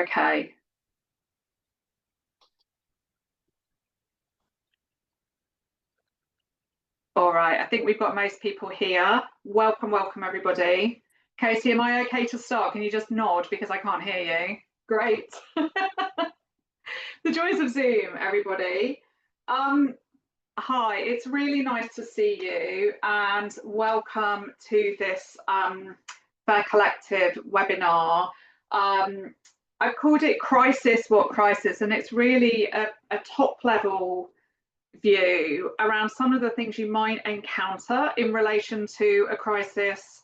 Okay. All right, I think we've got most people here. Welcome, welcome everybody. Katie, am I okay to start? Can you just nod because I can't hear you? Great. The joys of Zoom, everybody. Hi, it's really nice to see you and welcome to this Fair Collective webinar. I've called it Crisis, What Crisis? And it's really a top level view around some of the things you might encounter in relation to a crisis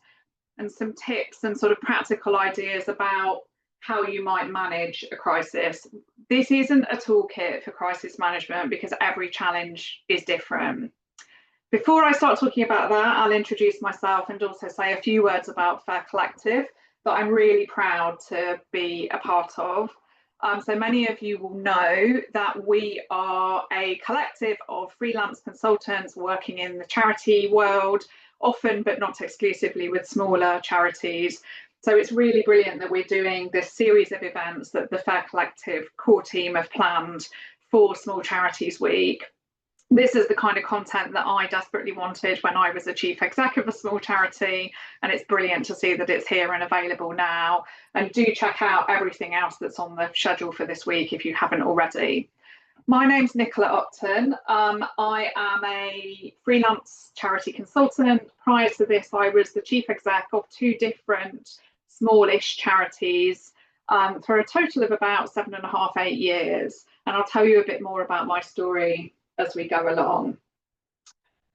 and some tips and sort of practical ideas about how you might manage a crisis. This isn't a toolkit for crisis management because every challenge is different. Before I start talking about that, I'll introduce myself and also say a few words about Fair Collective that I'm really proud to be a part of. So many of you will know that we are a collective of freelance consultants working in the charity world, often but not exclusively with smaller charities. So it's really brilliant that we're doing this series of events that the Fair Collective core team have planned for Small Charities Week. This is the kind of content that I desperately wanted when I was a chief exec of a small charity, and it's brilliant to see that it's here and available now. And do check out everything else that's on the schedule for this week if you haven't already. My name's Nicola Upton. I am a freelance charity consultant. Prior to this, I was the chief exec of two different smallish charities for a total of about 7.5, 8 years. And I'll tell you a bit more about my story as we go along.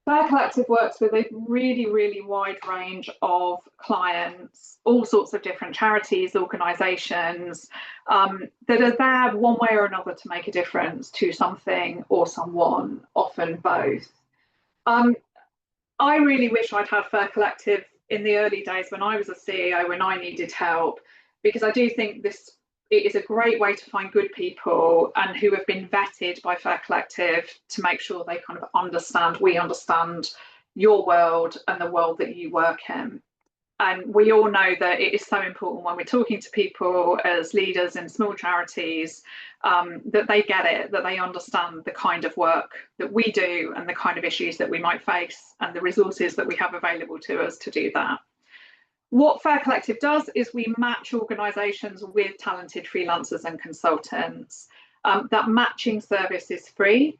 Fair Collective works with a really wide range of clients, all sorts of different charities, organisations that are there one way or another to make a difference to something or someone, often both. I really wish I'd had Fair Collective in the early days when I was a CEO, when I needed help, because I do think it is a great way to find good people and who have been vetted by Fair Collective to make sure they kind of we understand your world and the world that you work in. And we all know that it is so important when we're talking to people as leaders in small charities that they get it, that they understand the kind of work that we do and the kind of issues that we might face and the resources that we have available to us to do that. What Fair Collective does is we match organisations with talented freelancers and consultants. That matching service is free.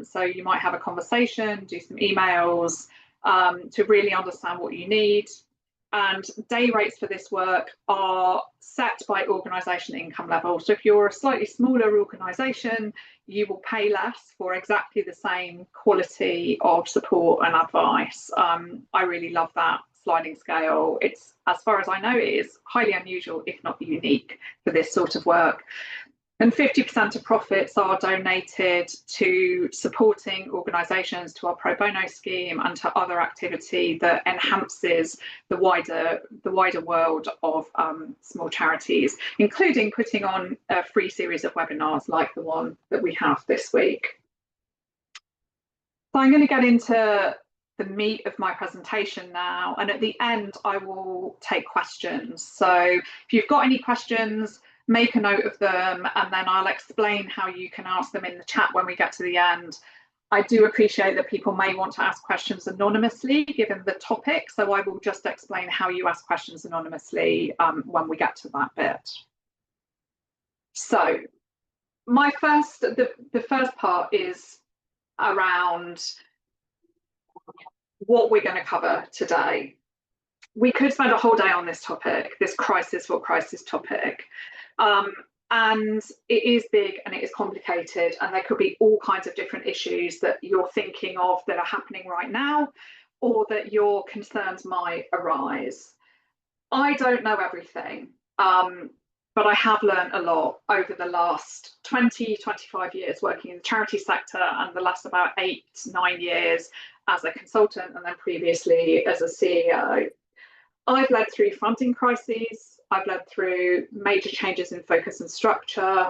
So you might have a conversation, do some emails to really understand what you need. And day rates for this work are set by organisation income level. So if you're a slightly smaller organisation, you will pay less for exactly the same quality of support and advice. I really love that sliding scale. It's, as far as I know, it is highly unusual, if not unique, for this sort of work. And 50% of profits are donated to supporting organisations, to our pro bono scheme, and to other activity that enhances the wider world of small charities, including putting on a free series of webinars like the one that we have this week. So I'm going to get into the meat of my presentation now, and at the end I will take questions. So if you've got any questions, make a note of them, and then I'll explain how you can ask them in the chat when we get to the end. I do appreciate that people may want to ask questions anonymously given the topic, so I will just explain how you ask questions anonymously when we get to that bit. So the first part is around what we're going to cover today. We could spend a whole day on this topic, this crisis for crisis topic. And it is big and it is complicated, and there could be all kinds of different issues that you're thinking of that are happening right now, or that your concerns might arise. I don't know everything, but I have learned a lot over the last 20-25 years working in the charity sector, and the last about 8-9 years as a consultant, and then previously as a CEO. I've led through funding crises, I've led through major changes in focus and structure,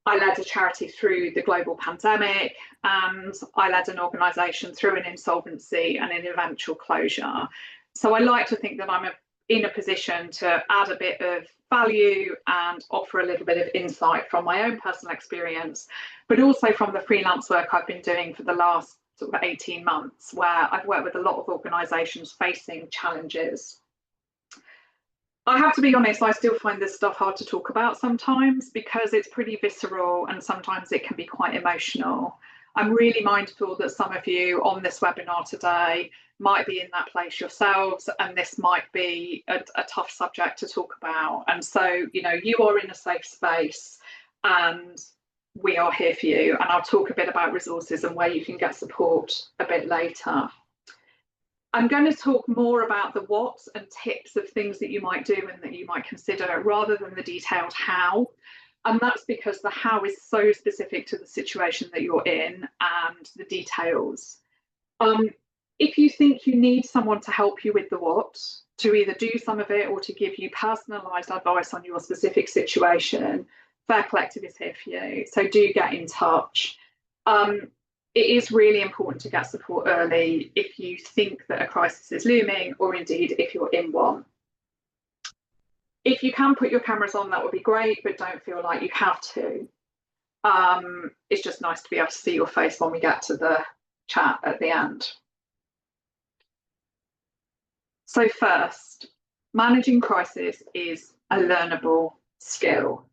I led a charity through the global pandemic, and I led an organisation through an insolvency and an eventual closure. So I like to think that I'm in a position to add a bit of value and offer a little bit of insight from my own personal experience, but also from the freelance work I've been doing for the last sort of 18 months, where I've worked with a lot of organisations facing challenges. I have to be honest, I still find this stuff hard to talk about sometimes because it's pretty visceral and sometimes it can be quite emotional. I'm really mindful that some of you on this webinar today might be in that place yourselves, and this might be a tough subject to talk about. And so, you know, you are in a safe space and we are here for you. And I'll talk a bit about resources and where you can get support a bit later. I'm going to talk more about the what and tips of things that you might do and that you might consider rather than the detailed how. And that's because the how is so specific to the situation that you're in and the details. If you think you need someone to help you with the what, to either do some of it or to give you personalised advice on your specific situation, Fair Collective is here for you. So do get in touch. It is really important to get support early if you think that a crisis is looming, or indeed if you're in one. If you can put your cameras on, that would be great, but don't feel like you have to. It's just nice to be able to see your face when we get to the chat at the end. So first, managing crisis is a learnable skill.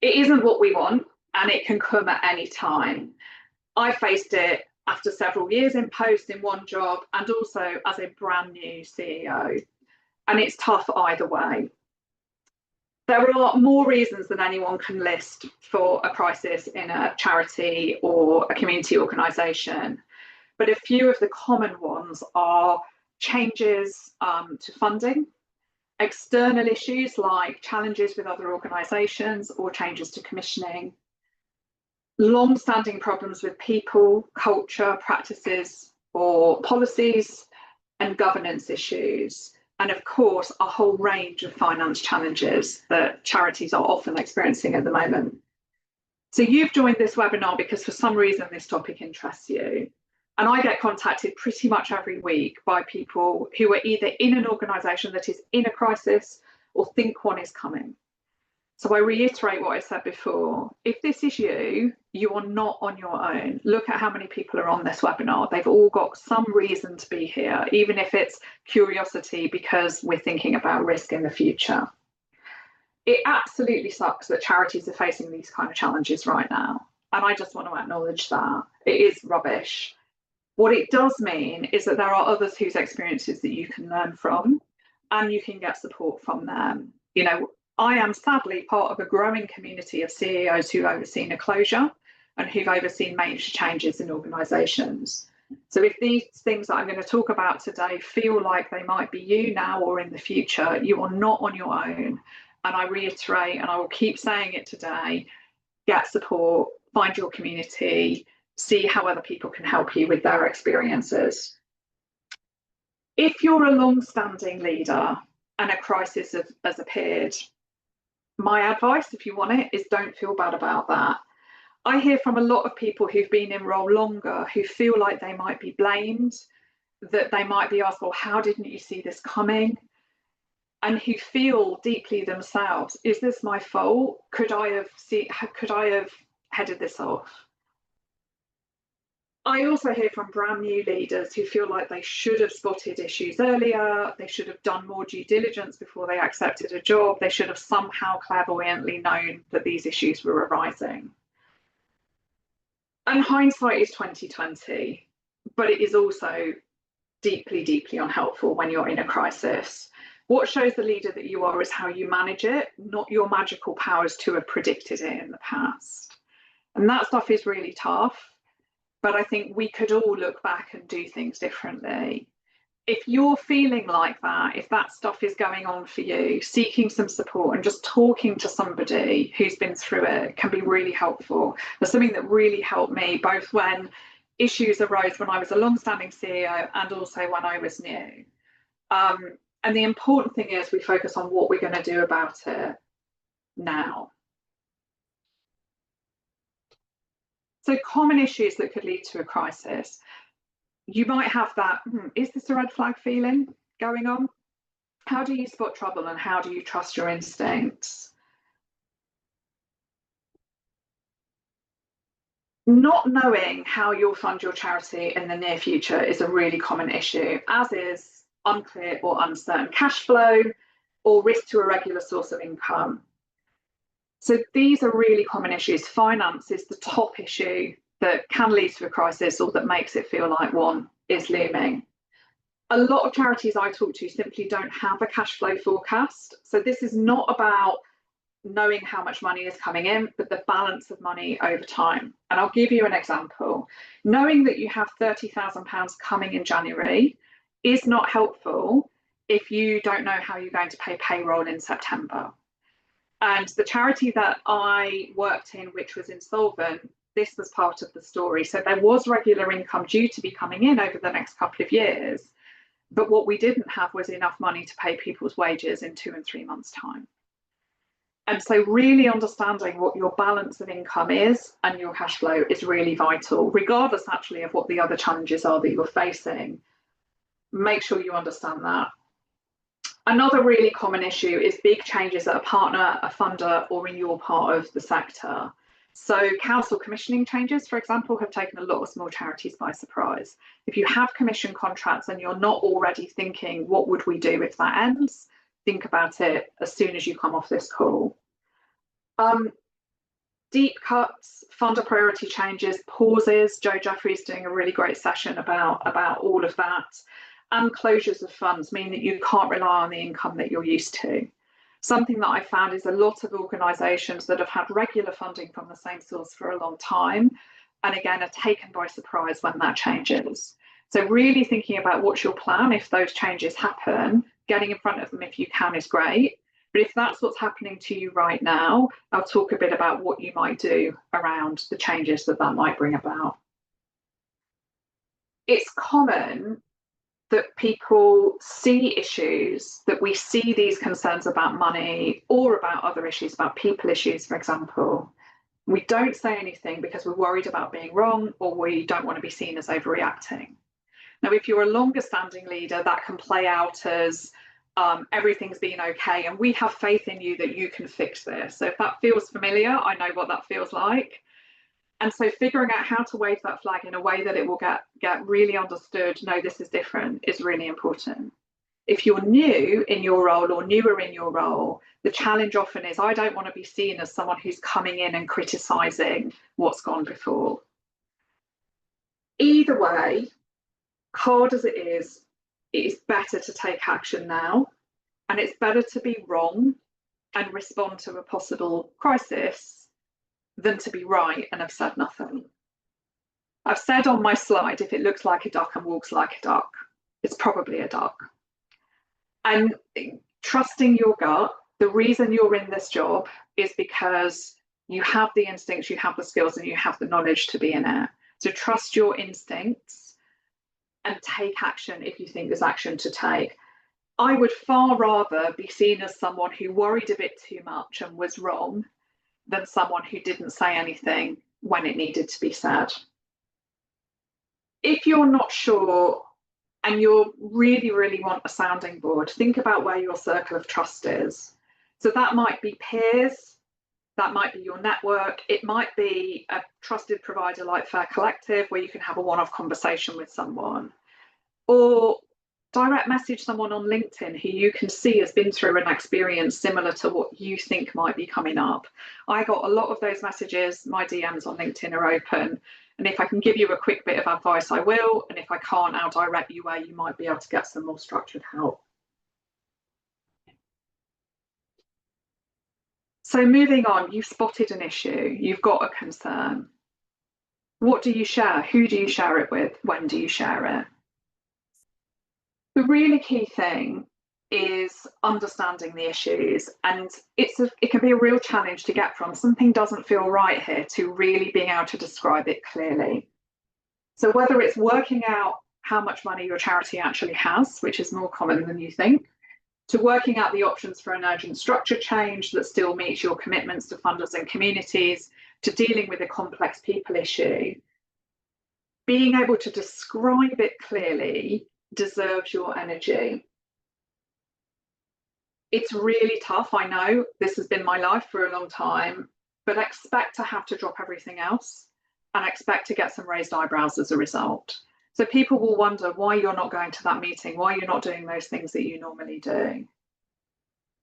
It isn't what we want, and it can come at any time. I faced it after several years in post in one job and also as a brand new CEO. And it's tough either way. There are more reasons than anyone can list for a crisis in a charity or a community organisation. But a few of the common ones are changes to funding, external issues like challenges with other organisations or changes to commissioning, long-standing problems with people, culture, practices, or policies, and governance issues. And of course, a whole range of finance challenges that charities are often experiencing at the moment. So you've joined this webinar because for some reason this topic interests you. And I get contacted pretty much every week by people who are either in an organisation that is in a crisis or think one is coming. So I reiterate what I said before. If this is you, you are not on your own. Look at how many people are on this webinar. They've all got some reason to be here, even if it's curiosity because we're thinking about risk in the future. It absolutely sucks that charities are facing these kind of challenges right now. And I just want to acknowledge that. It is rubbish. What it does mean is that there are others whose experiences that you can learn from and you can get support from them. You know, I am sadly part of a growing community of CEOs who've overseen a closure and who've overseen major changes in organisations. So if these things that I'm going to talk about today feel like they might be you now or in the future, you are not on your own. And I reiterate, and I will keep saying it today, get support, find your community, see how other people can help you with their experiences. If you're a long-standing leader and a crisis has appeared, my advice, if you want it, is don't feel bad about that. I hear from a lot of people who've been in role longer who feel like they might be blamed, that they might be asked, well, how didn't you see this coming? And who feel deeply themselves, is this my fault? Could I have headed this off? I also hear from brand new leaders who feel like they should have spotted issues earlier, they should have done more due diligence before they accepted a job, they should have somehow clairvoyantly known that these issues were arising. And hindsight is 2020, but it is also deeply, deeply unhelpful when you're in a crisis. What shows the leader that you are is how you manage it, not your magical powers to have predicted it in the past. And that stuff is really tough. But I think we could all look back and do things differently. If you're feeling like that, if that stuff is going on for you, seeking some support and just talking to somebody who's been through it can be really helpful. There's something that really helped me, both when issues arose when I was a long-standing CEO and also when I was new. And the important thing is we focus on what we're going to do about it now. So common issues that could lead to a crisis. You might have that, is this a red flag feeling going on? How do you spot trouble and how do you trust your instincts? Not knowing how you'll fund your charity in the near future is a really common issue, as is unclear or uncertain cash flow or risk to a regular source of income. So these are really common issues. Finance is the top issue that can lead to a crisis or that makes it feel like one is looming. A lot of charities I talk to simply don't have a cash flow forecast. So this is not about knowing how much money is coming in, but the balance of money over time. And I'll give you an example. Knowing that you have £30,000 coming in January is not helpful if you don't know how you're going to pay payroll in September. And the charity that I worked in, which was insolvent, this was part of the story. So there was regular income due to be coming in over the next couple of years. But what we didn't have was enough money to pay people's wages in 2 and 3 months' time. And so really understanding what your balance of income is and your cash flow is really vital, regardless actually of what the other challenges are that you're facing. Make sure you understand that. Another really common issue is big changes at a partner, a funder, or in your part of the sector. So council commissioning changes, for example, have taken a lot of small charities by surprise. If you have commission contracts and you're not already thinking, what would we do if that ends? Think about it as soon as you come off this call. Deep cuts, funder priority changes, pauses. Joe Jeffrey's doing a really great session about all of that. And closures of funds mean that you can't rely on the income that you're used to. Something that I found is a lot of organisations that have had regular funding from the same source for a long time, and again, are taken by surprise when that changes. So really thinking about what's your plan if those changes happen, getting in front of them if you can is great. But if that's what's happening to you right now, I'll talk a bit about what you might do around the changes that might bring about. It's common that people see issues, that we see these concerns about money or about other issues, about people issues, for example. We don't say anything because we're worried about being wrong or we don't want to be seen as overreacting. Now, if you're a longer standing leader, that can play out as everything's been okay and we have faith in you that you can fix this. So if that feels familiar, I know what that feels like. And so figuring out how to wave that flag in a way that it will get really understood, no, this is different, is really important. If you're new in your role or newer in your role, the challenge often is I don't want to be seen as someone who's coming in and criticising what's gone before. Either way, hard as it is better to take action now, and it's better to be wrong and respond to a possible crisis than to be right and have said nothing. I've said on my slide, if it looks like a duck and walks like a duck, it's probably a duck. And trusting your gut, the reason you're in this job is because you have the instincts, you have the skills, and you have the knowledge to be in it. So trust your instincts and take action if you think there's action to take. I would far rather be seen as someone who worried a bit too much and was wrong than someone who didn't say anything when it needed to be said. If you're not sure and you really, really want a sounding board, think about where your circle of trust is. So that might be peers, that might be your network, it might be a trusted provider like Fair Collective where you can have a one-off conversation with someone, or direct message someone on LinkedIn who you can see has been through an experience similar to what you think might be coming up. I got a lot of those messages. My DMs on LinkedIn are open. And if I can give you a quick bit of advice, I will. And if I can't, I'll direct you where you might be able to get some more structured help. So moving on, you've spotted an issue, you've got a concern. What do you share? Who do you share it with? When do you share it? The really key thing is understanding the issues, and it can be a real challenge to get from something doesn't feel right here to really being able to describe it clearly. So whether it's working out how much money your charity actually has, which is more common than you think, to working out the options for an urgent structure change that still meets your commitments to funders and communities, to dealing with a complex people issue, being able to describe it clearly deserves your energy. It's really tough. I know this has been my life for a long time, but expect to have to drop everything else and expect to get some raised eyebrows as a result. So people will wonder why you're not going to that meeting, why you're not doing those things that you normally do.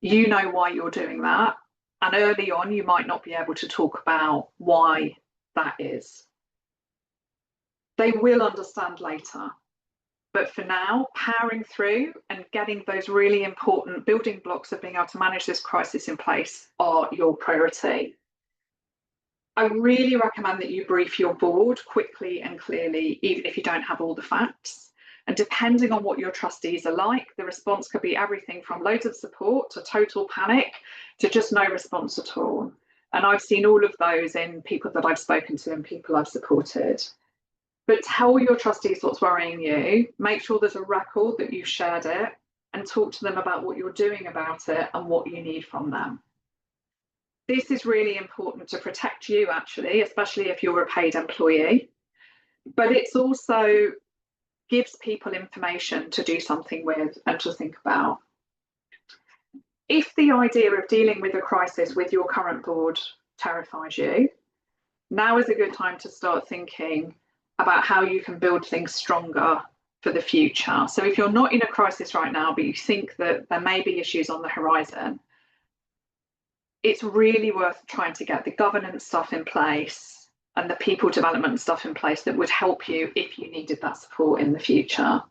You know why you're doing that. And early on, you might not be able to talk about why that is. They will understand later. But for now, powering through and getting those really important building blocks of being able to manage this crisis in place are your priority. I really recommend that you brief your board quickly and clearly, even if you don't have all the facts. And depending on what your trustees are like, the response could be everything from loads of support to total panic to just no response at all. And I've seen all of those in people that I've spoken to and people I've supported. But tell your trustees what's worrying you, make sure there's a record that you've shared it, and talk to them about what you're doing about it and what you need from them. This is really important to protect you, actually, especially if you're a paid employee. But it's also gives people information to do something with and to think about. If the idea of dealing with a crisis with your current board terrifies you, now is a good time to start thinking about how you can build things stronger for the future. So if you're not in a crisis right now, but you think that there may be issues on the horizon, it's really worth trying to get the governance stuff in place and the people development stuff in place that would help you if you needed that support in the future.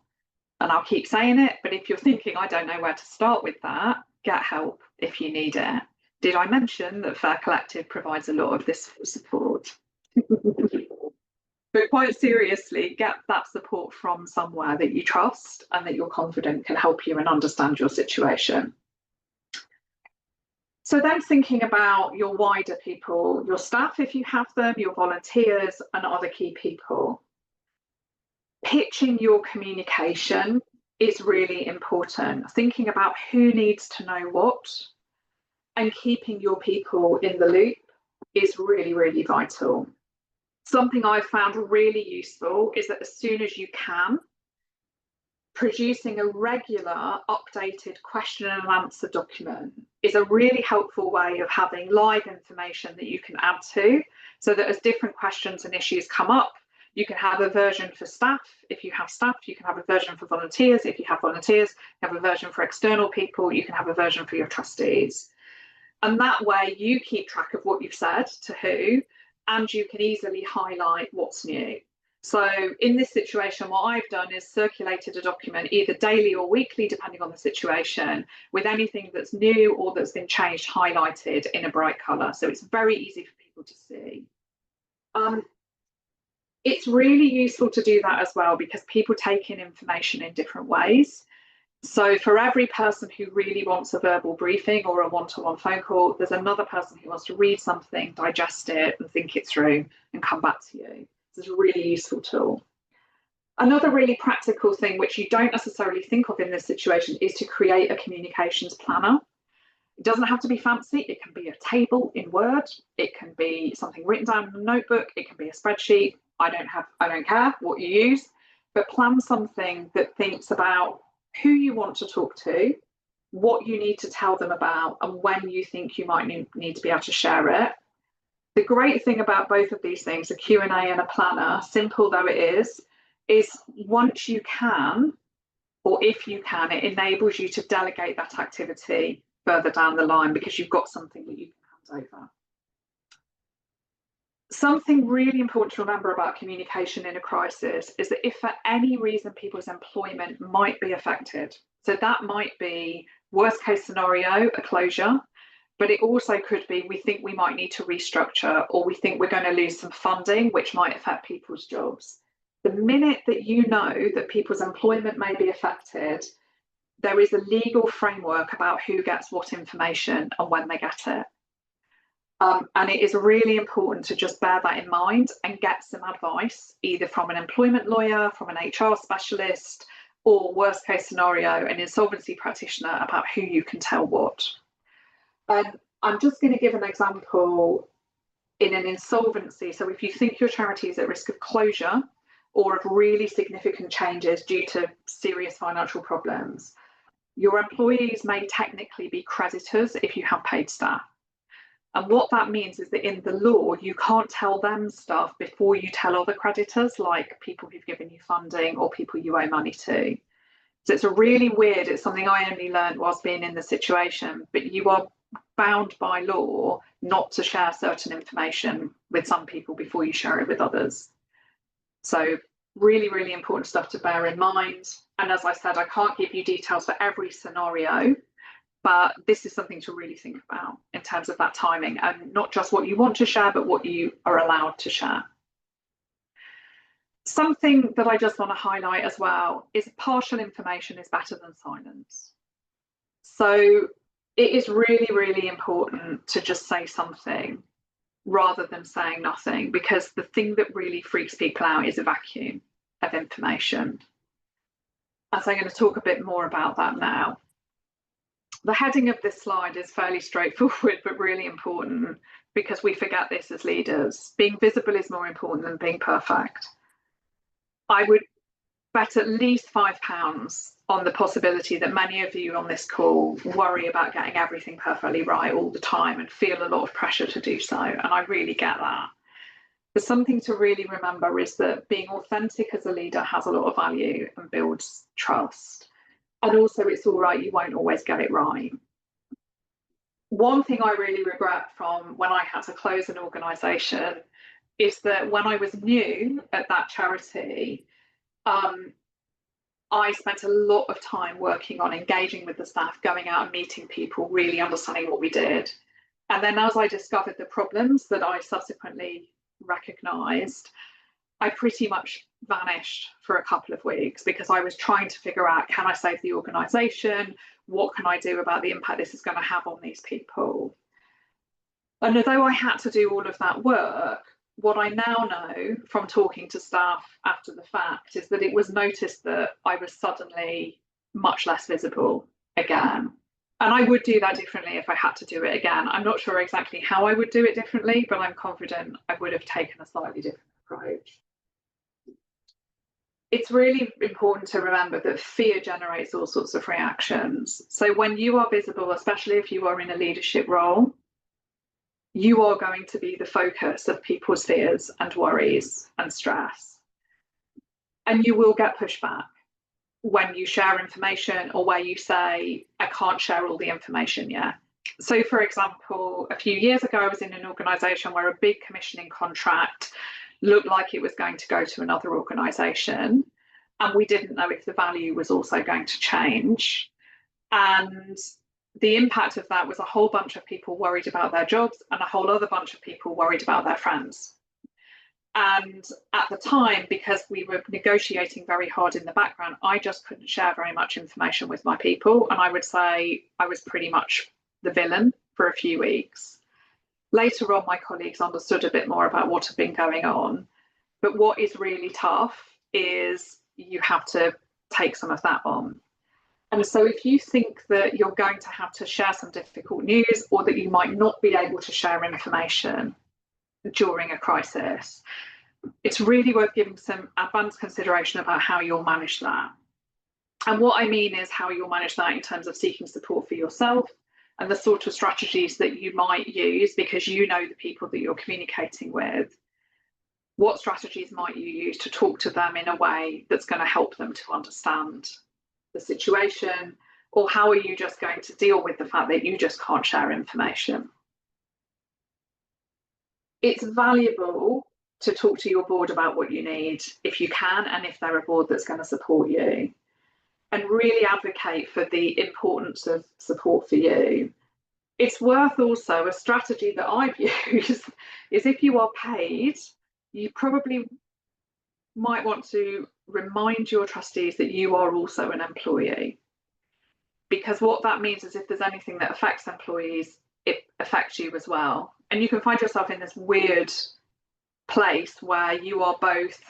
And I'll keep saying it, but if you're thinking, I don't know where to start with that, get help if you need it. Did I mention that Fair Collective provides a lot of this support? But quite seriously, get that support from somewhere that you trust and that you're confident can help you and understand your situation. So then thinking about your wider people, your staff, if you have them, your volunteers and other key people. Pitching your communication is really important. Thinking about who needs to know what and keeping your people in the loop is really, really vital. Something I've found really useful is that as soon as you can, producing a regular updated question and answer document is a really helpful way of having live information that you can add to, so that as different questions and issues come up, you can have a version for staff. If you have staff, you can have a version for volunteers. If you have volunteers, you have a version for external people. You can have a version for your trustees. And that way you keep track of what you've said to who, and you can easily highlight what's new. So in this situation, what I've done is circulated a document either daily or weekly, depending on the situation, with anything that's new or that's been changed highlighted in a bright colour. So it's very easy for people to see. It's really useful to do that as well because people take in information in different ways. So for every person who really wants a verbal briefing or a one-to-one phone call, there's another person who wants to read something, digest it and think it through and come back to you. It's a really useful tool. Another really practical thing which you don't necessarily think of in this situation is to create a communications planner. It doesn't have to be fancy. It can be a table in Word. It can be something written down in a notebook. It can be a spreadsheet. I don't care what you use, but plan something that thinks about who you want to talk to, what you need to tell them about, and when you think you might need to be able to share it. The great thing about both of these things, a Q&A and a planner, simple though it is once you can, or if you can, it enables you to delegate that activity further down the line because you've got something that you can hand over. Something really important to remember about communication in a crisis is that if for any reason people's employment might be affected, so that might be worst case scenario, a closure, but it also could be we think we might need to restructure or we think we're going to lose some funding, which might affect people's jobs. The minute that you know that people's employment may be affected, there is a legal framework about who gets what information and when they get it. And it is really important to just bear that in mind and get some advice, either from an employment lawyer, from an HR specialist, or worst case scenario, an insolvency practitioner about who you can tell what. I'm just going to give an example in an insolvency. So if you think your charity is at risk of closure or of really significant changes due to serious financial problems, Your employees may technically be creditors if you have paid staff. And what that means is that in the law, you can't tell them stuff before you tell other creditors, like people who've given you funding or people you owe money to. So it's a really weird, it's something I only learned whilst being in the situation, but you are bound by law not to share certain information with some people before you share it with others. So really, really important stuff to bear in mind. And as I said, I can't give you details for every scenario, but this is something to really think about in terms of that timing, and not just what you want to share, but what you are allowed to share. Something that I just want to highlight as well is partial information is better than silence. So it is really, really important to just say something rather than saying nothing, because the thing that really freaks people out is a vacuum of information. And so I'm going to talk a bit more about that now. The heading of this slide is fairly straightforward, but really important, because we forget this as leaders. Being visible is more important than being perfect. I would bet at least £5 on the possibility that many of you on this call worry about getting everything perfectly right all the time and feel a lot of pressure to do so. And I really get that. But something to really remember is that being authentic as a leader has a lot of value and builds trust. And also, it's all right, you won't always get it right. One thing I really regret from when I had to close an organisation is that when I was new at that charity, I spent a lot of time working on engaging with the staff, going out and meeting people, really understanding what we did. And then as I discovered the problems that I subsequently recognised, I pretty much vanished for a couple of weeks, because I was trying to figure out, can I save the organisation? What can I do about the impact this is going to have on these people? And although I had to do all of that work, what I now know from talking to staff after the fact is that it was noticed that I was suddenly much less visible again. And I would do that differently if I had to do it again. I'm not sure exactly how I would do it differently, but I'm confident I would have taken a slightly different approach. It's really important to remember that fear generates all sorts of reactions. So when you are visible, especially if you are in a leadership role, you are going to be the focus of people's fears and worries and stress. And you will get pushback when you share information or where you say, I can't share all the information yet. So, for example, a few years ago, I was in an organisation where a big commissioning contract looked like it was going to go to another organisation, and we didn't know if the value was also going to change. And the impact of that was a whole bunch of people worried about their jobs and a whole other bunch of people worried about their friends. And at the time, because we were negotiating very hard in the background, I just couldn't share very much information with my people. And I would say I was pretty much the villain for a few weeks. Later on, my colleagues understood a bit more about what had been going on. But what is really tough is you have to take some of that on. And so if you think that you're going to have to share some difficult news, or that you might not be able to share information during a crisis, it's really worth giving some advanced consideration about how you'll manage that. And what I mean is how you'll manage that in terms of seeking support for yourself and the sort of strategies that you might use, because you know the people that you're communicating with. What strategies might you use to talk to them in a way that's going to help them to understand the situation? Or how are you just going to deal with the fact that you just can't share information? It's valuable to talk to your board about what you need if you can, and if they're a board that's going to support you, and really advocate for the importance of support for you. It's worth also, a strategy that I've used is, if you are paid, you probably might want to remind your trustees that you are also an employee. Because what that means is, if there's anything that affects employees, it affects you as well. And you can find yourself in this weird place where you are both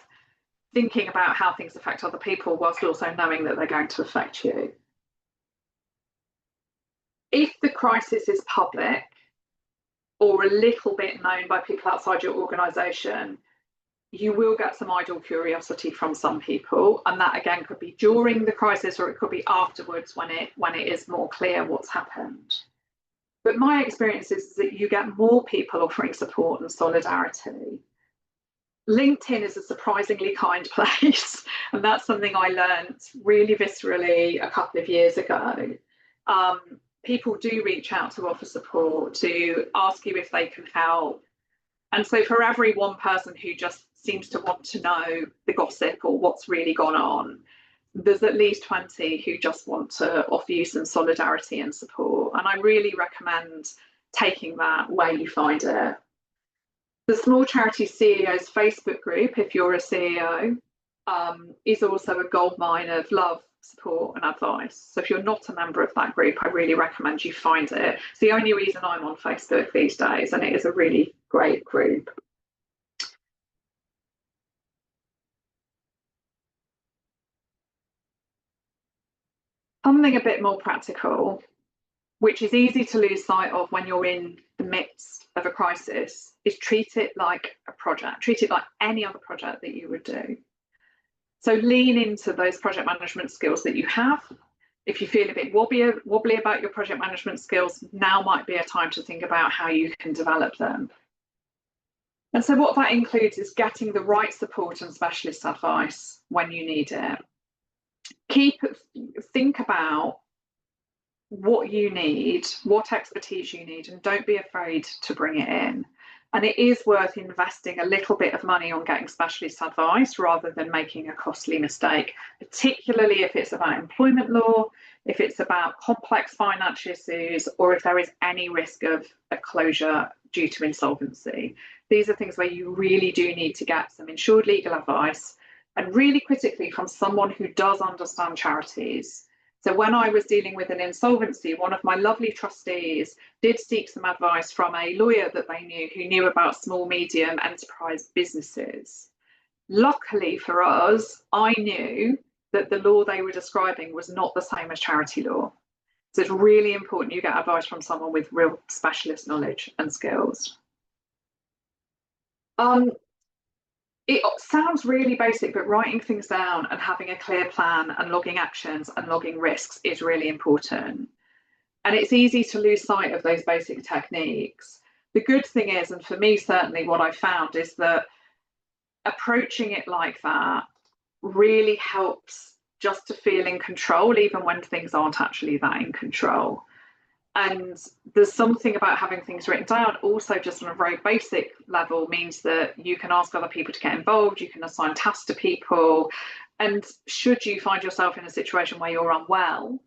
thinking about how things affect other people whilst also knowing that they're going to affect you. If the crisis is public or a little bit known by people outside your organisation, you will get some idle curiosity from some people, and that again could be during the crisis or it could be afterwards when it is more clear what's happened. But my experience is that you get more people offering support and solidarity. LinkedIn is a surprisingly kind place, and that's something I learned really viscerally a couple of years ago. People do reach out to offer support, to ask you if they can help. And so for every one person who just seems to want to know the gossip or what's really gone on, there's at least 20 who just want to offer you some solidarity and support. And I really recommend taking that where you find it. The Small Charity CEOs Facebook group, if you're a CEO, is also a goldmine of love, support and advice. So if you're not a member of that group, I really recommend you find it. It's the only reason I'm on Facebook these days, and it is a really great group. Something a bit more practical, which is easy to lose sight of when you're in the midst of a crisis, is treat it like a project, treat it like any other project that you would do. So lean into those project management skills that you have. If you feel a bit wobbly about your project management skills, now might be a time to think about how you can develop them. And so what that includes is getting the right support and specialist advice when you need it. Think about what you need, what expertise you need, and don't be afraid to bring it in. And it is worth investing a little bit of money on getting specialist advice rather than making a costly mistake, particularly if it's about employment law, if it's about complex financial issues, or if there is any risk of a closure due to insolvency. These are things where you really do need to get some insured legal advice, and really critically from someone who does understand charities. So when I was dealing with an insolvency, one of my lovely trustees did seek some advice from a lawyer that they knew who knew about small, medium enterprise businesses. Luckily for us, I knew that the law they were describing was not the same as charity law. So it's really important you get advice from someone with real specialist knowledge and skills. It sounds really basic, but writing things down and having a clear plan and logging actions and logging risks is really important. And it's easy to lose sight of those basic techniques. The good thing is, and for me certainly what I found is that approaching it like that really helps just to feel in control, even when things aren't actually that in control. And there's something about having things written down also just on a very basic level means that you can ask other people to get involved, you can assign tasks to people, and should you find yourself in a situation where you're unwell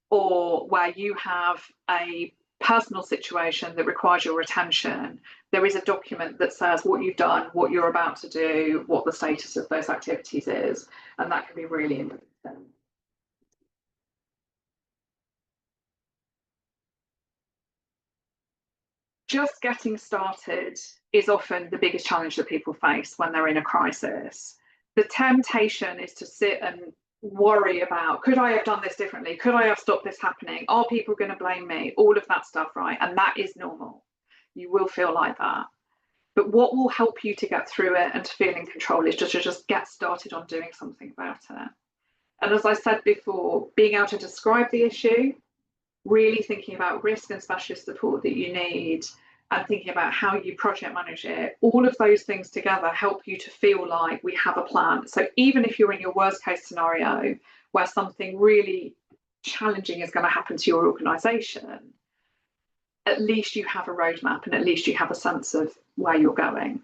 or where you have a personal situation that requires your attention, there is a document that says what you've done, what you're about to do, what the status of those activities is, and that can be really important. Just getting started is often the biggest challenge that people face when they're in a crisis. The temptation is to sit and worry about, could I have done this differently? Could I have stopped this happening? Are people going to blame me? All of that stuff, right? And that is normal. You will feel like that. But what will help you to get through it and to feel in control is just to just get started on doing something about it. And as I said before, being able to describe the issue, really thinking about risk and specialist support that you need, and thinking about how you project manage it, all of those things together help you to feel like we have a plan. So even if you're in your worst case scenario where something really challenging is going to happen to your organisation, at least you have a roadmap and at least you have a sense of where you're going.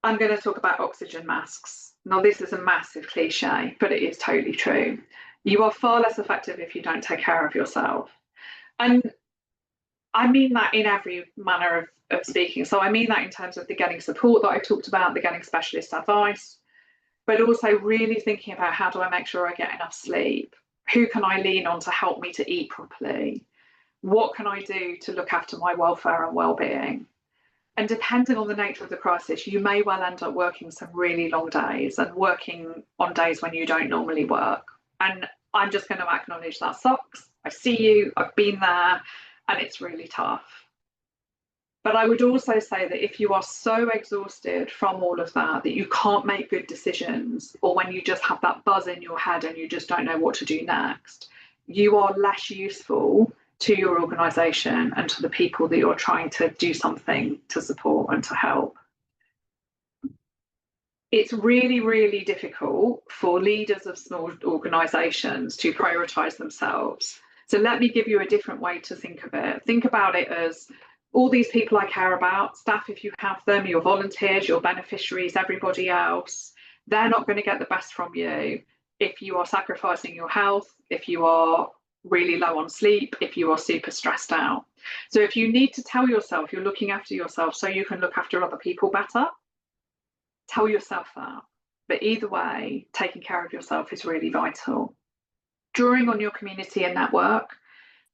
I'm going to talk about oxygen masks. Now, this is a massive cliche, but it is totally true. You are far less effective if you don't take care of yourself. And I mean that in every manner of speaking. So I mean that in terms of the getting support that I talked about, the getting specialist advice, but also really thinking about how do I make sure I get enough sleep? Who can I lean on to help me to eat properly? What can I do to look after my welfare and well-being? And depending on the nature of the crisis, you may well end up working some really long days and working on days when you don't normally work. And I'm just going to acknowledge that sucks. I see you, I've been there, and it's really tough. But I would also say that if you are so exhausted from all of that that you can't make good decisions, or when you just have that buzz in your head and you just don't know what to do next, you are less useful to your organisation and to the people that you're trying to do something to support and to help. It's really, really difficult for leaders of small organisations to prioritise themselves. So let me give you a different way to think of it. Think about it as all these people I care about, staff if you have them, your volunteers, your beneficiaries, everybody else, they're not going to get the best from you if you are sacrificing your health, if you are really low on sleep, if you are super stressed out. So if you need to tell yourself you're looking after yourself so you can look after other people better, tell yourself that. But either way, taking care of yourself is really vital. Drawing on your community and network,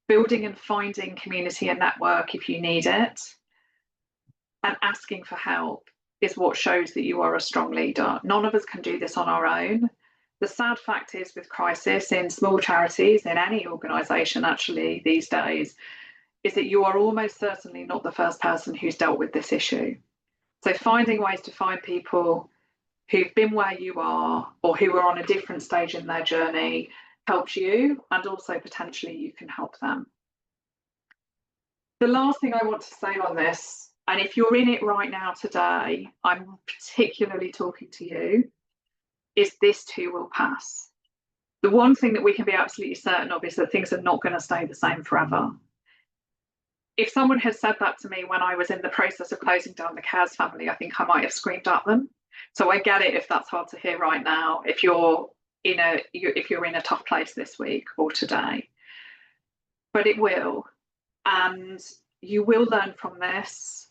building and finding community and network if you need it, and asking for help is what shows that you are a strong leader. None of us can do this on our own. The sad fact is, with crisis in small charities, in any organisation actually these days, is that you are almost certainly not the first person who's dealt with this issue. So finding ways to find people who've been where you are or who are on a different stage in their journey helps you, and also potentially you can help them. The last thing I want to say on this, and if you're in it right now today, I'm particularly talking to you, is this too will pass. The one thing that we can be absolutely certain of is that things are not going to stay the same forever. If someone had said that to me when I was in the process of closing down the Cares family, I think I might have screamed at them. So I get it if that's hard to hear right now, if you're in a tough place this week or today. But it will, and you will learn from this.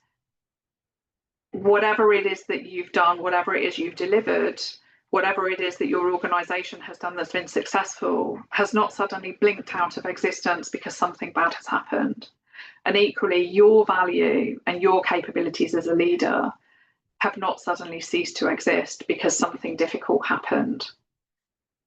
Whatever it is that you've done, whatever it is you've delivered, whatever it is that your organisation has done that's been successful, has not suddenly blinked out of existence because something bad has happened. And equally, your value and your capabilities as a leader have not suddenly ceased to exist because something difficult happened.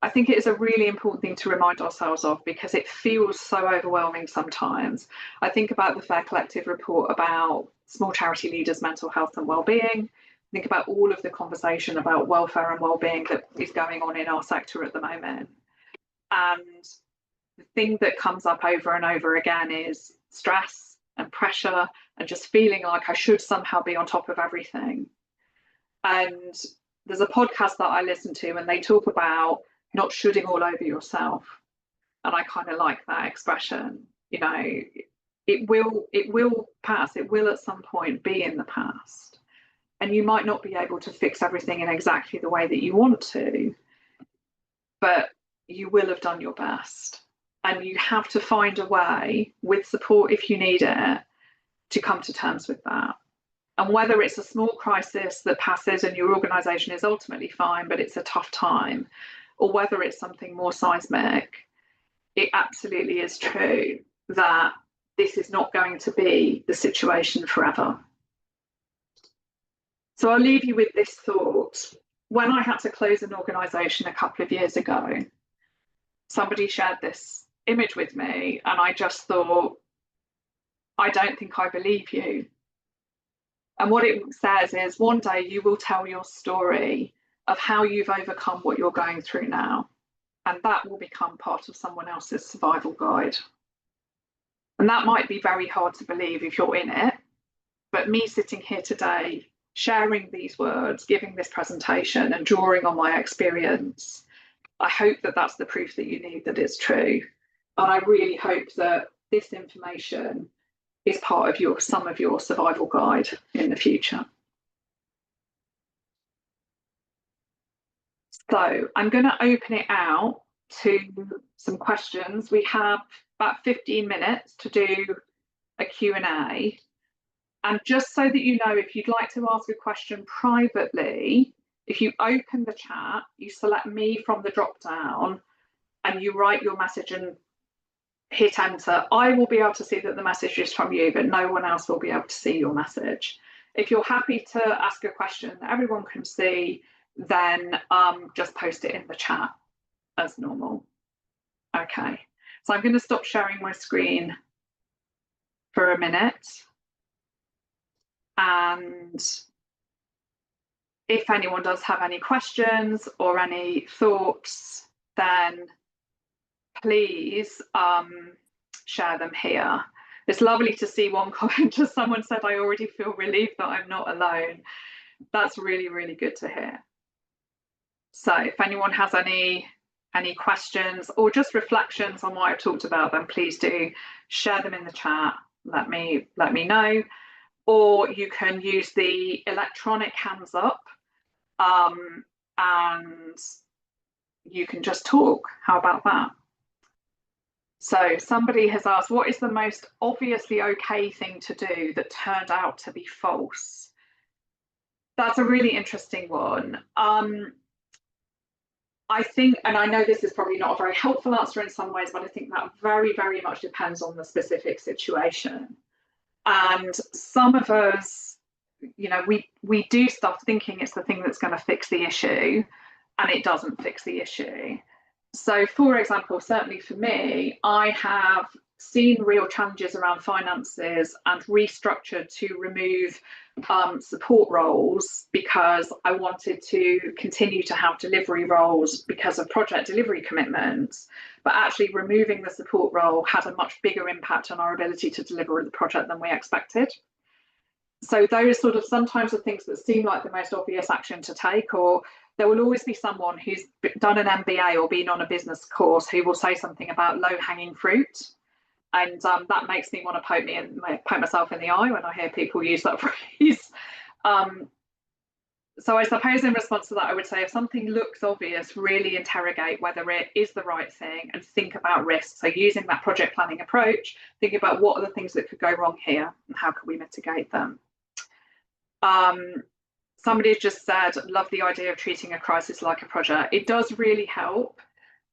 I think it is a really important thing to remind ourselves of because it feels so overwhelming sometimes. I think about the Fair Collective report about small charity leaders' mental health and well-being. Think about all of the conversation about welfare and well-being that is going on in our sector at the moment. And the thing that comes up over and over again is stress and pressure and just feeling like I should somehow be on top of everything. And there's a podcast that I listen to and they talk about not shoulding all over yourself. And I kind of like that expression. You know, it will pass. It will at some point be in the past. And you might not be able to fix everything in exactly the way that you want to, but you will have done your best. And you have to find a way, with support if you need it, to come to terms with that. And whether it's a small crisis that passes and your organisation is ultimately fine, but it's a tough time, or whether it's something more seismic, it absolutely is true that this is not going to be the situation forever. So I'll leave you with this thought. When I had to close an organisation a couple of years ago, somebody shared this image with me, and I just thought, I don't think I believe you. And what it says is one day you will tell your story of how you've overcome what you're going through now. And that will become part of someone else's survival guide. And that might be very hard to believe if you're in it. But me sitting here today, sharing these words, giving this presentation and drawing on my experience, I hope that that's the proof that you need that it's true. And I really hope that this information is part of some of your survival guide in the future. So I'm going to open it out to some questions. We have about 15 minutes to do a Q&A. And just so that you know, if you'd like to ask a question privately, if you open the chat, you select me from the drop down and you write your message and hit enter, I will be able to see that the message is from you, but no one else will be able to see your message. If you're happy to ask a question that everyone can see, then just post it in the chat as normal. Okay, so I'm going to stop sharing my screen for a minute. And if anyone does have any questions or any thoughts, then please share them here. It's lovely to see one comment, just someone said, I already feel relieved that I'm not alone. That's really, really good to hear. So if anyone has any questions or just reflections on what I've talked about, then please do share them in the chat. Let me know. Or you can use the electronic hands up, and you can just talk. How about that? So somebody has asked, what is the most obviously okay thing to do that turned out to be false? That's a really interesting one. I think, and I know this is probably not a very helpful answer in some ways, but I think that very, very much depends on the specific situation. And some of us, we do stuff thinking it's the thing that's going to fix the issue, and it doesn't fix the issue. So, for example, certainly for me, I have seen real challenges around finances and restructured to remove support roles because I wanted to continue to have delivery roles because of project delivery commitments. But actually, removing the support role had a much bigger impact on our ability to deliver the project than we expected. So those sort of sometimes are things that seem like the most obvious action to take, or there will always be someone who's done an MBA or been on a business course who will say something about low-hanging fruit. And that makes me want to poke myself in the eye when I hear people use that phrase. So I suppose in response to that, I would say if something looks obvious, really interrogate whether it is the right thing and think about risks. So using that project planning approach, thinking about what are the things that could go wrong here and how can we mitigate them. Somebody just said, love the idea of treating a crisis like a project. It does really help.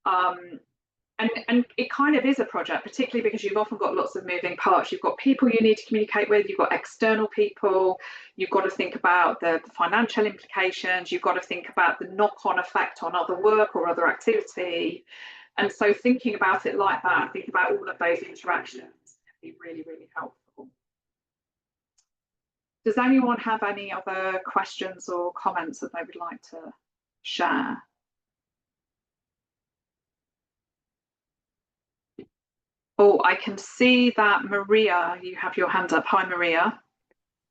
And it kind of is a project, particularly because you've often got lots of moving parts. You've got people you need to communicate with, you've got external people, you've got to think about the financial implications, you've got to think about the knock-on effect on other work or other activity. And so thinking about it like that, think about all of those interactions can be really, really helpful. Does anyone have any other questions or comments that they would like to share? Oh, I can see that Maria, you have your hand up. Hi, Maria.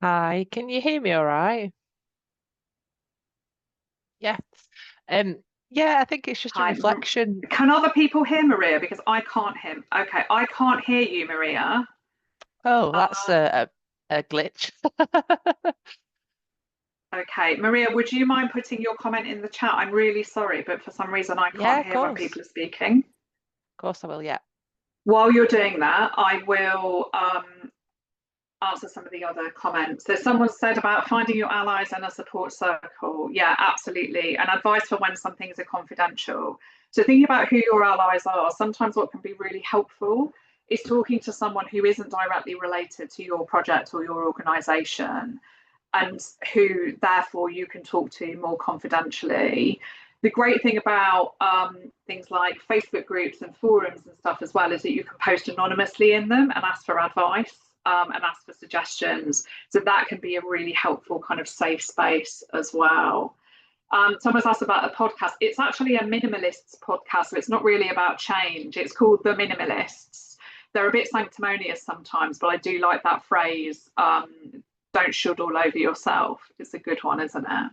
Hi, can you hear me all right? Yeah. Yeah, I think it's just a reflection. Can other people hear Maria? Because I can't hear. Okay, I can't hear you, Maria. Oh, that's a glitch. Okay, Maria, would you mind putting your comment in the chat? I'm really sorry, but for some reason I can't hear when people are speaking. Of course I will, yeah. While you're doing that, I will answer some of the other comments. So someone said about finding your allies and a support circle. Yeah, absolutely. And advice for when some things are confidential. So thinking about who your allies are, sometimes what can be really helpful is talking to someone who isn't directly related to your project or your organisation, and who therefore you can talk to more confidentially. The great thing about things like Facebook groups and forums and stuff as well is that you can post anonymously in them and ask for advice and ask for suggestions. So that can be a really helpful kind of safe space as well. Someone's asked about a podcast. It's actually a minimalists podcast, so it's not really about change. It's called The Minimalists. They're a bit sanctimonious sometimes, but I do like that phrase. Don't should all over yourself. It's a good one, isn't it?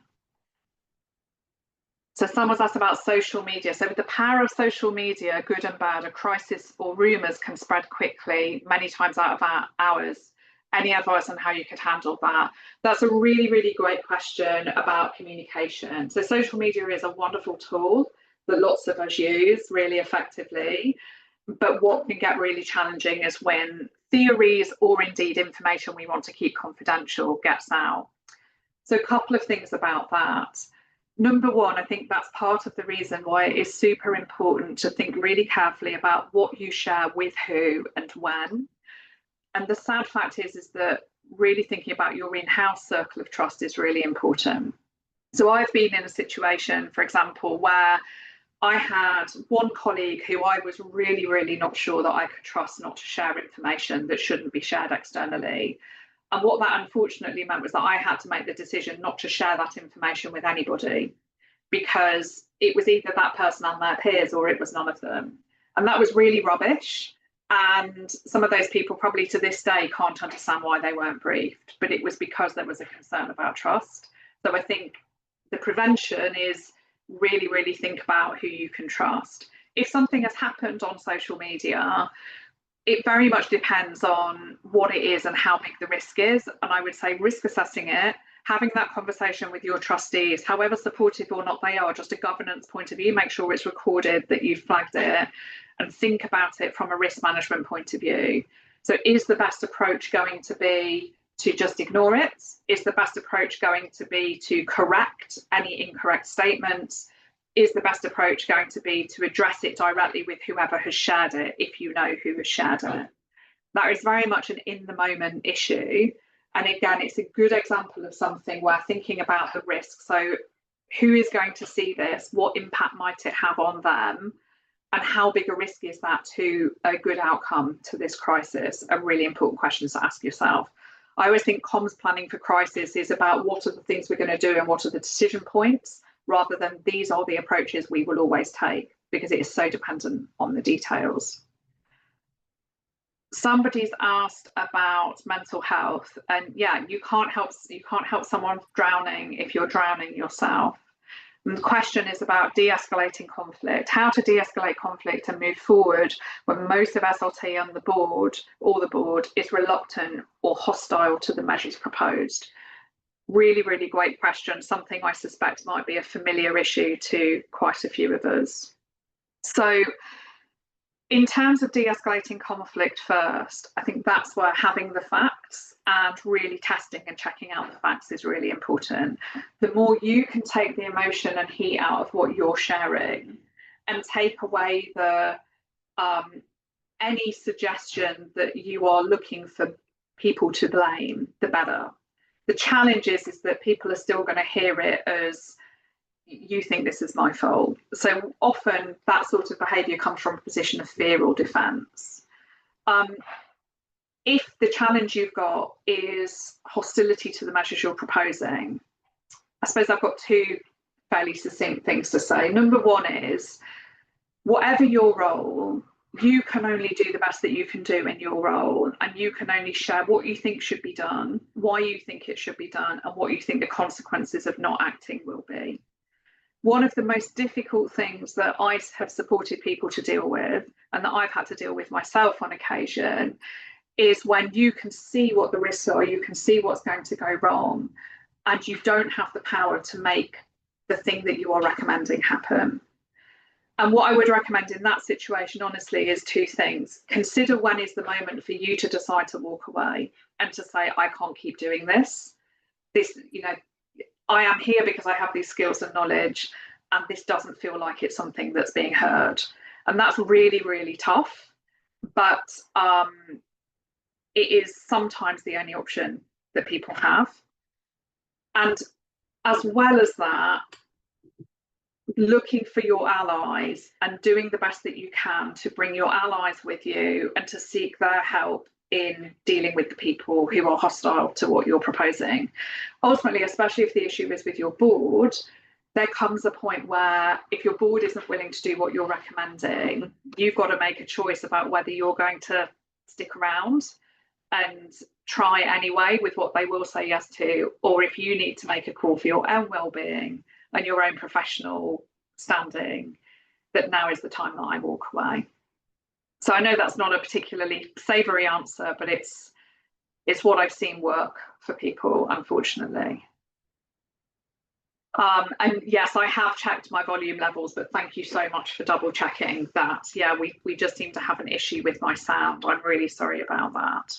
So someone's asked about social media. So with the power of social media, good and bad, a crisis or rumours can spread quickly, many times out of hours. Any advice on how you could handle that? That's a really, really great question about communication. So social media is a wonderful tool that lots of us use really effectively. But what can get really challenging is when theories or indeed information we want to keep confidential gets out. So a couple of things about that. Number one, I think that's part of the reason why it is super important to think really carefully about what you share with who and when. And the sad fact is that really thinking about your in-house circle of trust is really important. So I've been in a situation, for example, where I had one colleague who I was really, really not sure that I could trust not to share information that shouldn't be shared externally. And what that unfortunately meant was that I had to make the decision not to share that information with anybody, because it was either that person and their peers or it was none of them. And that was really rubbish. And some of those people probably to this day can't understand why they weren't briefed, but it was because there was a concern about trust. So I think the prevention is really, really think about who you can trust. If something has happened on social media, it very much depends on what it is and how big the risk is. And I would say risk assessing it, having that conversation with your trustees, however supportive or not they are, just a governance point of view, make sure it's recorded that you've flagged it, and think about it from a risk management point of view. So is the best approach going to be to just ignore it? Is the best approach going to be to correct any incorrect statements? Is the best approach going to be to address it directly with whoever has shared it, if you know who has shared it? That is very much an in the moment issue. And again, it's a good example of something where thinking about the risk. So who is going to see this? What impact might it have on them? And how big a risk is that to a good outcome to this crisis? Are really important questions to ask yourself. I always think comms planning for crisis is about what are the things we're going to do and what are the decision points, rather than these are the approaches we will always take, because it is so dependent on the details. Somebody's asked about mental health, and yeah, you can't help someone drowning if you're drowning yourself. And the question is about de-escalating conflict, how to de-escalate conflict and move forward when most of SLT on the board, or the board, is reluctant or hostile to the measures proposed. Really, really great question, something I suspect might be a familiar issue to quite a few of us. So in terms of de-escalating conflict first, I think that's where having the facts and really testing and checking out the facts is really important. The more you can take the emotion and heat out of what you're sharing and take away the any suggestion that you are looking for people to blame, the better. The challenge is that people are still going to hear it as, you think this is my fault. So often that sort of behaviour comes from a position of fear or defence. If the challenge you've got is hostility to the measures you're proposing, I suppose I've got two fairly succinct things to say. Number one is, whatever your role, you can only do the best that you can do in your role, and you can only share what you think should be done, why you think it should be done, and what you think the consequences of not acting will be. One of the most difficult things that I have supported people to deal with, and that I've had to deal with myself on occasion, is when you can see what the risks are, you can see what's going to go wrong, and you don't have the power to make the thing that you are recommending happen. And what I would recommend in that situation, honestly, is two things. Consider when is the moment for you to decide to walk away and to say, I can't keep doing this. I am here because I have these skills and knowledge, and this doesn't feel like it's something that's being heard. And that's really, really tough. But it is sometimes the only option that people have. And as well as that, looking for your allies and doing the best that you can to bring your allies with you and to seek their help in dealing with the people who are hostile to what you're proposing. Ultimately, especially if the issue is with your board, there comes a point where if your board isn't willing to do what you're recommending, you've got to make a choice about whether you're going to stick around and try anyway with what they will say yes to, or if you need to make a call for your own well-being and your own professional standing, that now is the time that I walk away. So I know that's not a particularly savoury answer, but it's what I've seen work for people, unfortunately. And yes, I have checked my volume levels, but thank you so much for double checking that. Yeah, we just seem to have an issue with my sound. I'm really sorry about that.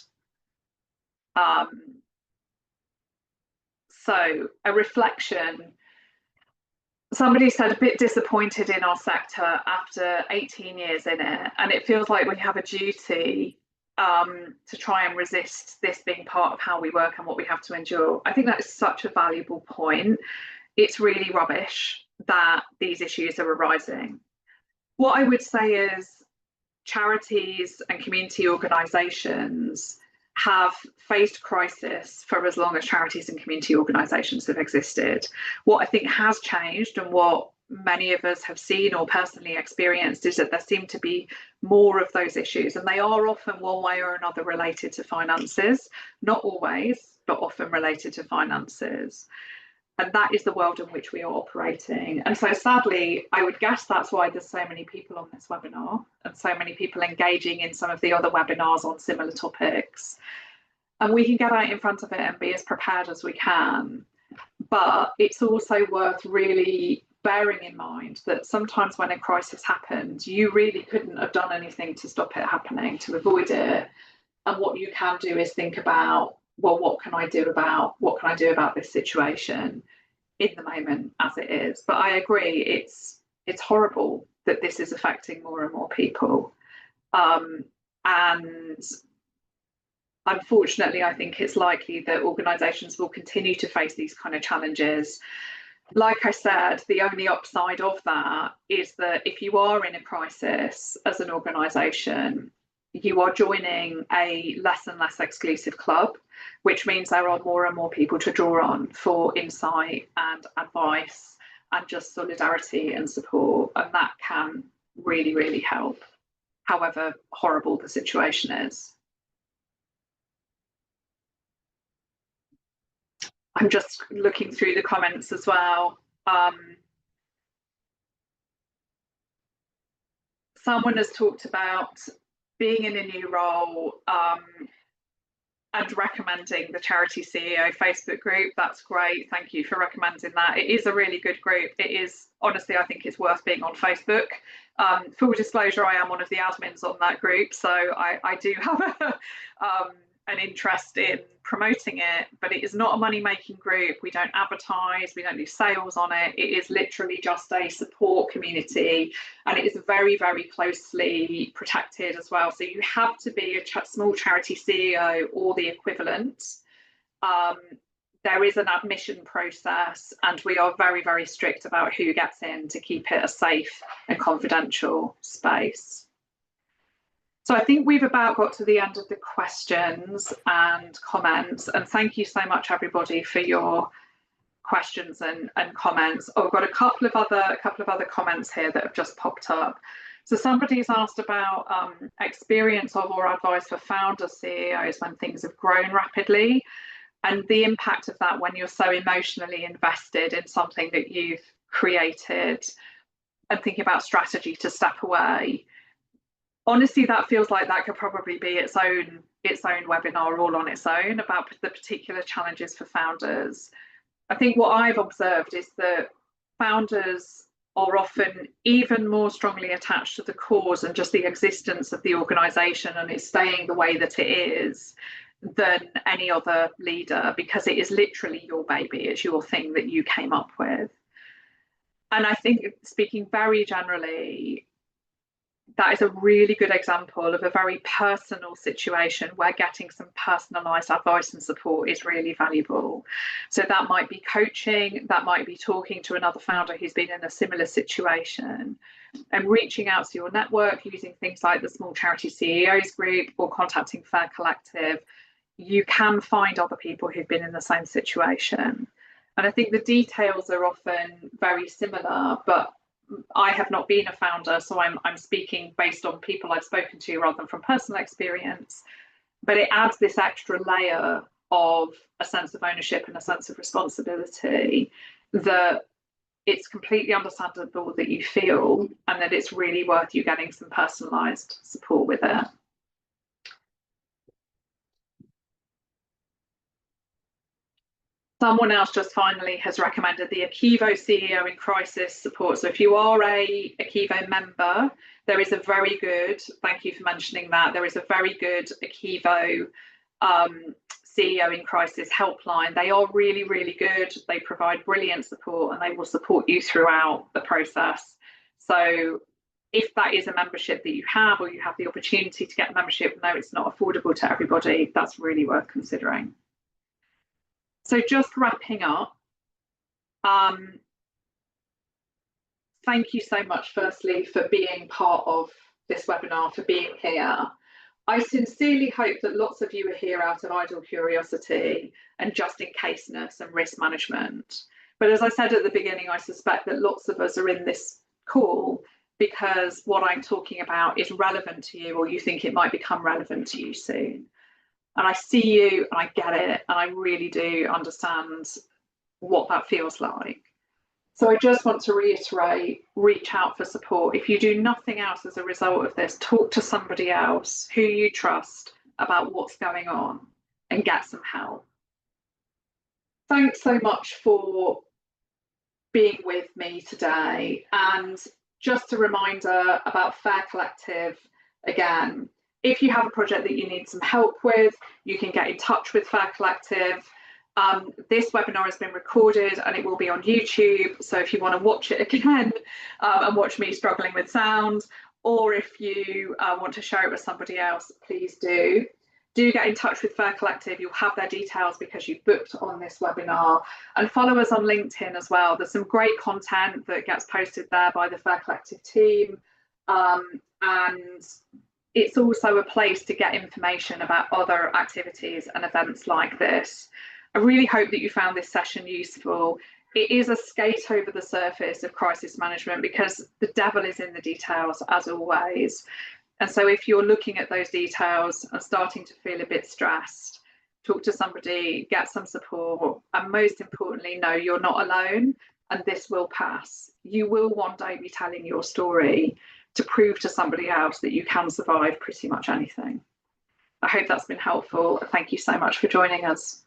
So a reflection. Somebody said a bit disappointed in our sector after 18 years in it, and it feels like we have a duty to try and resist this being part of how we work and what we have to endure. I think that is such a valuable point. It's really rubbish that these issues are arising. What I would say is charities and community organisations have faced crisis for as long as charities and community organisations have existed. What I think has changed, and what many of us have seen or personally experienced, is that there seem to be more of those issues, and they are often one way or another related to finances. Not always, but often related to finances. And that is the world in which we are operating. And so sadly, I would guess that's why there's so many people on this webinar and so many people engaging in some of the other webinars on similar topics. And we can get out in front of it and be as prepared as we can. But it's also worth really bearing in mind that sometimes when a crisis happens, you really couldn't have done anything to stop it happening, to avoid it. And what you can do is think about, well, what can I do about this situation in the moment as it is? But I agree, it's horrible that this is affecting more and more people. And unfortunately, I think it's likely that organisations will continue to face these kind of challenges. Like I said, the only upside of that is that if you are in a crisis as an organisation, you are joining a less and less exclusive club, which means there are more and more people to draw on for insight and advice and just solidarity and support. And that can really, really help, however horrible the situation is. I'm just looking through the comments as well. Someone has talked about being in a new role and recommending the Charity CEO Facebook group. That's great. Thank you for recommending that. It is a really good group. It is, honestly, I think it's worth being on Facebook. Full disclosure, I am one of the admins on that group, so I do have an interest in promoting it, but it is not a money-making group. We don't advertise, we don't do sales on it. It is literally just a support community, and it is very, very closely protected as well. So you have to be a small charity CEO or the equivalent. There is an admission process, and we are very, very strict about who gets in to keep it a safe and confidential space. So I think we've about got to the end of the questions and comments, and thank you so much everybody for your questions and comments. Oh, I've got a couple of other comments here that have just popped up. So somebody's asked about experience of or advice for founders, CEOs when things have grown rapidly, and the impact of that when you're so emotionally invested in something that you've created, and thinking about strategy to step away. Honestly, that feels like that could probably be its own webinar all on its own, about the particular challenges for founders. I think what I've observed is that founders are often even more strongly attached to the cause and just the existence of the organisation and it staying the way that it is than any other leader, because it is literally your baby, it's your thing that you came up with. And I think, speaking very generally, that is a really good example of a very personal situation where getting some personalised advice and support is really valuable. So that might be coaching, that might be talking to another founder who's been in a similar situation, and reaching out to your network using things like the Small Charity CEOs group or contacting Fair Collective. You can find other people who've been in the same situation. And I think the details are often very similar, but I have not been a founder, so I'm speaking based on people I've spoken to rather than from personal experience. But it adds this extra layer of a sense of ownership and a sense of responsibility that it's completely understandable that you feel, and that it's really worth you getting some personalised support with it. Someone else just finally has recommended the Akivo CEO in Crisis support. So if you are a Akivo member, there is a very good, thank you for mentioning that, there is a very good Akivo CEO in Crisis helpline. They are really, really good. They provide brilliant support and they will support you throughout the process. So if that is a membership that you have, or you have the opportunity to get membership, no, it's not affordable to everybody, that's really worth considering. So just wrapping up, thank you so much, firstly, for being part of this webinar, for being here. I sincerely hope that lots of you are here out of idle curiosity and just in caseness and risk management. But as I said at the beginning, I suspect that lots of us are in this call because what I'm talking about is relevant to you, or you think it might become relevant to you soon. And I see you and I get it, and I really do understand what that feels like. So I just want to reiterate, reach out for support. If you do nothing else as a result of this, talk to somebody else who you trust about what's going on and get some help. Thanks so much for being with me today. And just a reminder about Fair Collective again. If you have a project that you need some help with, you can get in touch with Fair Collective. This webinar has been recorded and it will be on YouTube. So if you want to watch it again and watch me struggling with sound, or if you want to share it with somebody else, please do. Do get in touch with Fair Collective. You'll have their details because you booked on this webinar. And follow us on LinkedIn as well. There's some great content that gets posted there by the Fair Collective team. And it's also a place to get information about other activities and events like this. I really hope that you found this session useful. It is a skate over the surface of crisis management because the devil is in the details, as always. And so if you're looking at those details and starting to feel a bit stressed, talk to somebody, get some support, and most importantly, know you're not alone and this will pass. You will one day be telling your story to prove to somebody else that you can survive pretty much anything. I hope that's been helpful. Thank you so much for joining us.